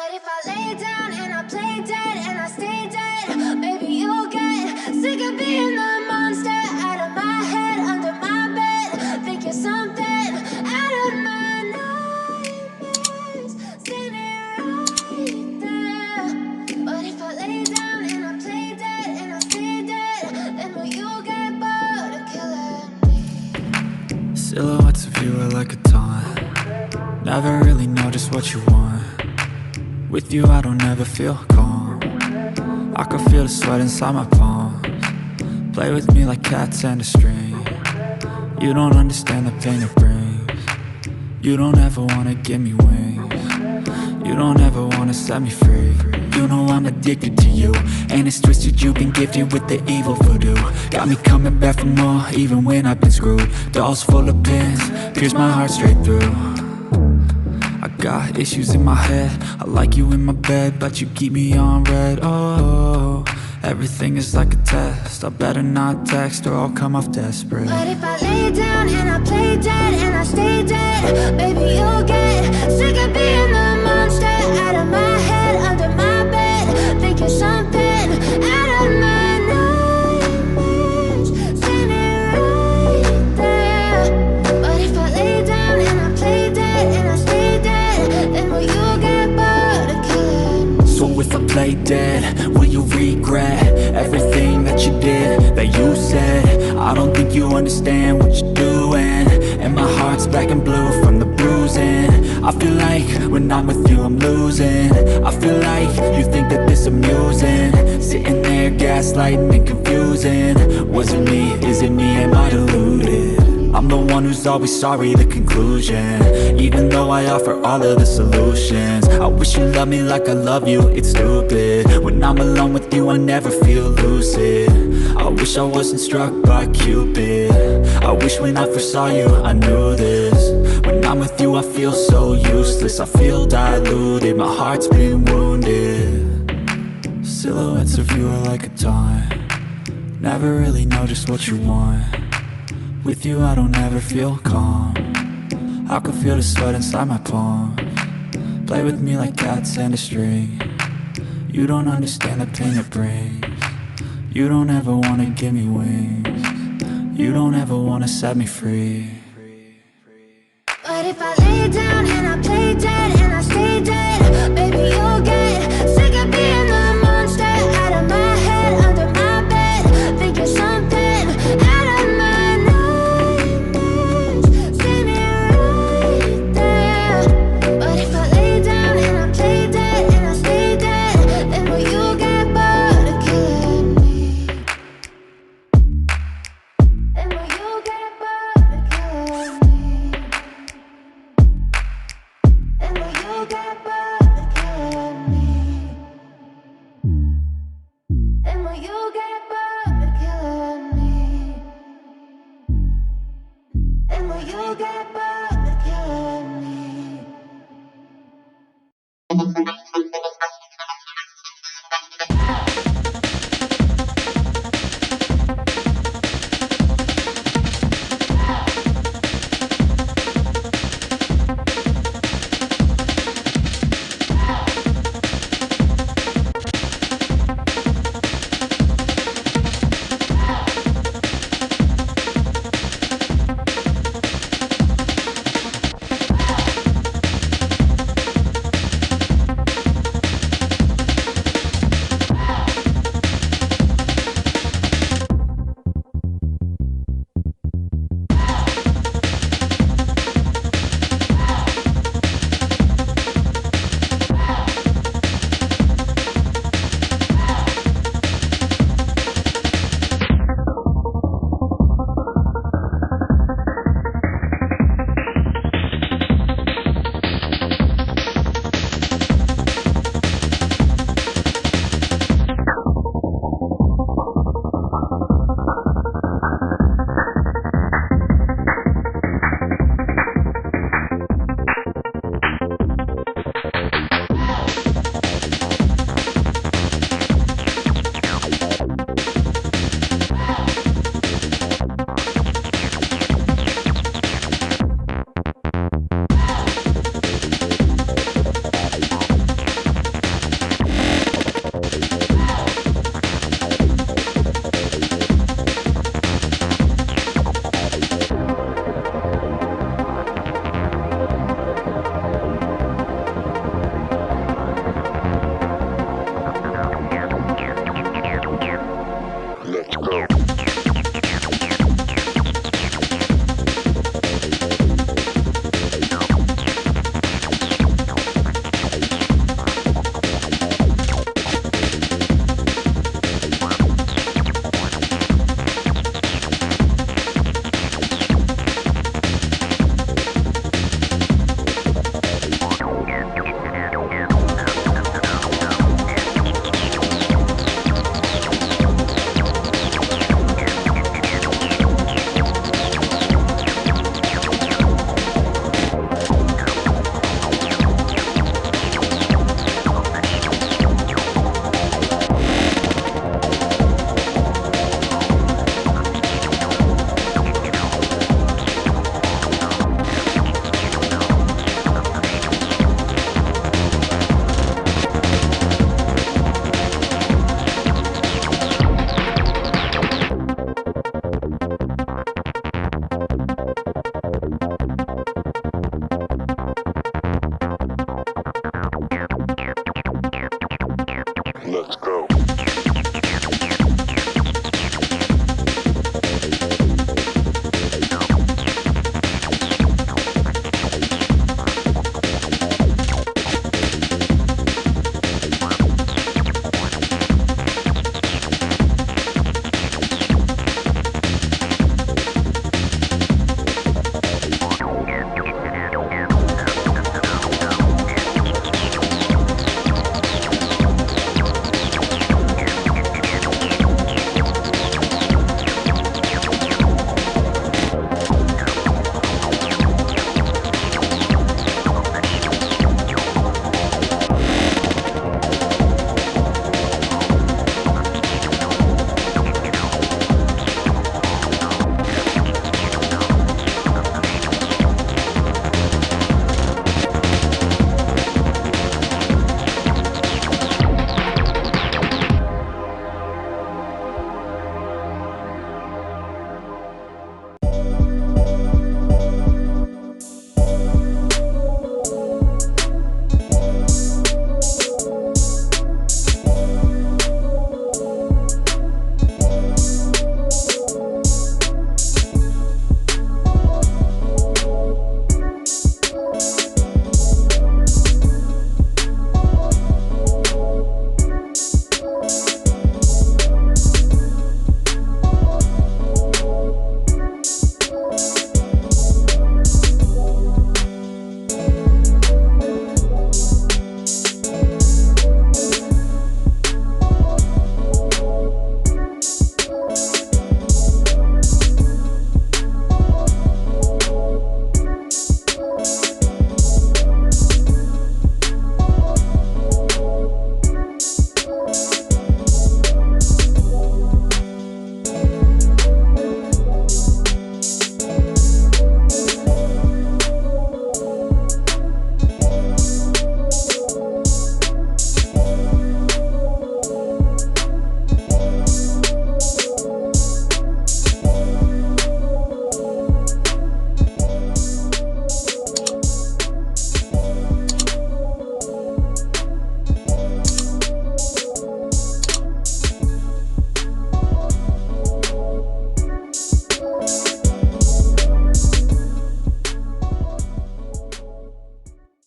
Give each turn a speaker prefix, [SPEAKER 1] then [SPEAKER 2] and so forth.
[SPEAKER 1] But if I lay down and I play dead and I stay dead, maybe you'll get sick of being the monster out of my head, under my bed. Think you're something out of my nightmares, standing right there. But if I lay down and I play dead and I stay dead, then will you get bored of killing me?
[SPEAKER 2] Silhouettes of you are like a taunt. Never really know just what you want. With you I don't ever feel calm. I can feel the sweat inside my palms. Play with me like cats and a string. You don't understand the pain it brings. You don't ever wanna give me wings. You don't ever wanna set me free. You know I'm addicted to you, and it's twisted, you've been gifted with the evil voodoo. Got me coming back for more, even when I've been screwed. Dolls full of pins, pierce my heart straight through. I got issues in my head, I like you in my bed, but you keep me on red. Oh, everything is like a test, I better not text or I'll come off desperate.
[SPEAKER 1] But if I lay down and I play dead and I stay dead, maybe you'll get sick of being the monster out of my head, under my bed. Think you're something out of my nightmares, standing right there. But if I lay down and I play dead and I stay dead, then will you get bored of killing me?
[SPEAKER 2] So if I play dead, will you regret everything that you did, that you said? I don't think you understand what you're doing, and my heart's black and blue from the bruising. I feel like when I'm with you I'm losing. I feel like you think that this amusing, sitting there gaslighting and confusing. Was it me? Is it me? Am I deluded? I'm the one who's always sorry, the conclusion, even though I offer all of the solutions. I wish you loved me like I love you, it's stupid. When I'm alone with you I never feel lucid. I wish I wasn't struck by Cupid. I wish when I first saw you I knew this. When I'm with you I feel so useless, I feel diluted, my heart's been wounded. Silhouettes of you are like a taunt. Never really know just what you want. With you I don't ever feel calm. I can feel the sweat inside my palms. Play with me like cats and a string. You don't understand the pain it brings. You don't ever wanna give me wings. You don't ever wanna set me free.